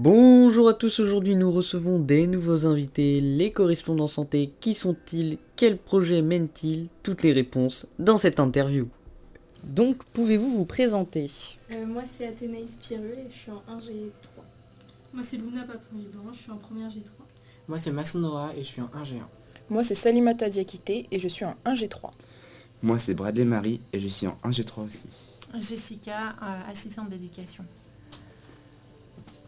Bonjour à tous, aujourd'hui nous recevons des nouveaux invités, les correspondants santé. Qui sont-ils? Quels projets mènent-ils? Toutes les réponses dans cette interview. Donc, pouvez-vous vous présenter? Moi, c'est Athénaïs Pireux et je suis en 1G3. Moi, c'est Luna Papon-Liban, je suis en première G3. Moi, c'est Massonoa et je suis en 1G1. Moi, c'est Salimata Diakité et je suis en 1G3. Moi, c'est Bradley Marie et je suis en 1G3 aussi. Jessica, assistante d'éducation.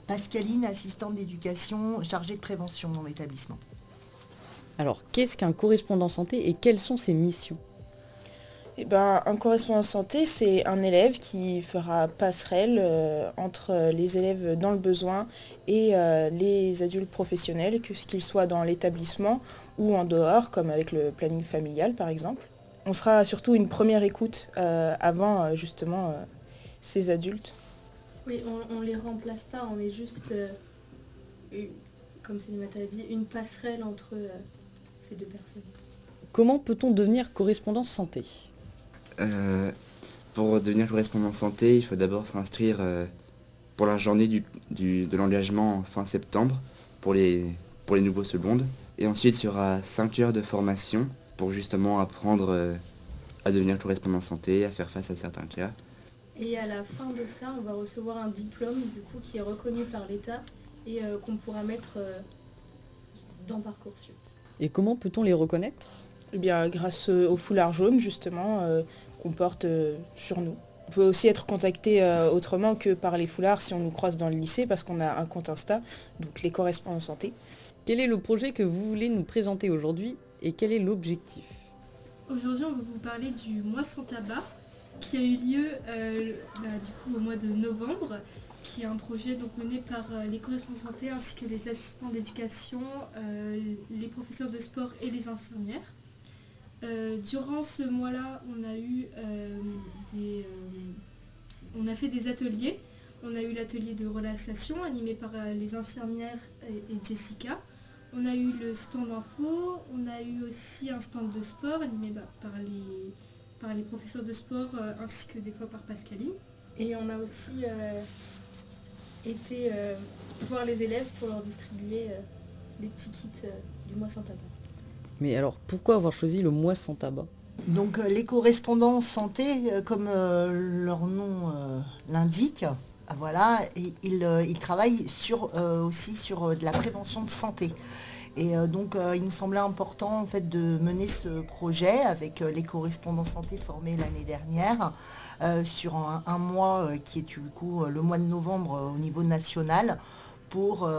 Pascaline, assistante d'éducation chargée de prévention dans l'établissement. Alors, qu'est-ce qu'un correspondant santé et quelles sont ses missions? Un correspondant santé, c'est un élève qui fera passerelle entre les élèves dans le besoin et les adultes professionnels, qu'ils soient dans l'établissement ou en dehors, comme avec le planning familial par exemple. On sera surtout une première écoute avant justement ces adultes. Oui, on les remplace pas, on est juste, comme Salimata a dit, une passerelle entre ces deux personnes. Comment peut-on devenir correspondant santé? Pour devenir correspondant santé, il faut d'abord s'inscrire pour la journée de l'engagement fin septembre pour les nouveaux secondes. Et ensuite, il y aura 5 heures de formation pour justement apprendre à devenir correspondant santé, à faire face à certains cas. Et à la fin de ça, on va recevoir un diplôme du coup qui est reconnu par l'État et qu'on pourra mettre dans Parcoursup. Et comment peut-on les reconnaître? Grâce au foulard jaune justement qu'on porte sur nous. On peut aussi être contacté autrement que par les foulards si on nous croise dans le lycée parce qu'on a un compte Insta, donc les correspondants santé. Quel est le projet que vous voulez nous présenter aujourd'hui et quel est l'objectif? Aujourd'hui, on va vous parler du mois sans tabac qui a eu lieu au mois de novembre, qui est un projet donc, mené par les correspondants santé ainsi que les assistants d'éducation, les professeurs de sport et les infirmières. Durant ce mois-là, on a fait des ateliers. On a eu l'atelier de relaxation animé par les infirmières et Jessica. On a eu le stand info. On a eu aussi un stand de sport animé par les professeurs de sport ainsi que des fois par Pascaline. Et on a aussi été voir les élèves pour leur distribuer les petits kits du mois sans tabac. Mais alors, pourquoi avoir choisi le mois sans tabac? Donc les correspondants santé, comme leur nom l'indique, voilà, ils travaillent aussi sur de la prévention de santé. Et il nous semblait important en fait de mener ce projet avec les correspondants santé formés l'année dernière sur un mois qui est du coup le mois de novembre au niveau national pour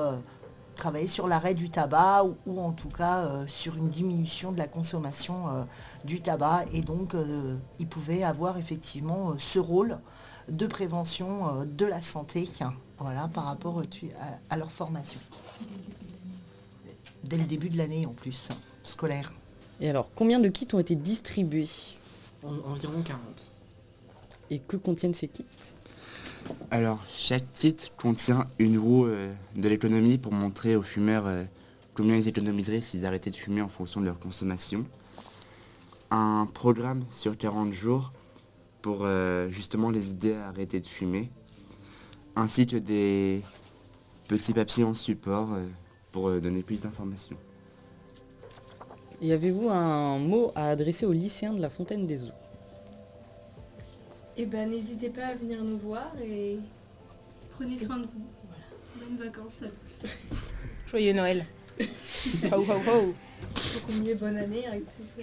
travailler sur l'arrêt du tabac ou en tout cas sur une diminution de la consommation du tabac. Et donc ils pouvaient avoir effectivement ce rôle de prévention de la santé, voilà, par rapport à leur formation. Dès le début de l'année en plus, scolaire. Et alors, combien de kits ont été distribués? Environ 40. Et que contiennent ces kits? Alors, chaque kit contient une roue de l'économie pour montrer aux fumeurs combien ils économiseraient s'ils arrêtaient de fumer en fonction de leur consommation. Un programme sur 40 jours pour justement les aider à arrêter de fumer. Ainsi que des petits papiers en support pour donner plus d'informations. Et avez-vous un mot à adresser aux lycéens de la Fontaine des Eaux? Et n'hésitez pas à venir nous voir et Prenez soin de vous. Voilà. Bonnes vacances à tous. Joyeux Noël. Ho ho ho. beaucoup mieux bonne année avec tout.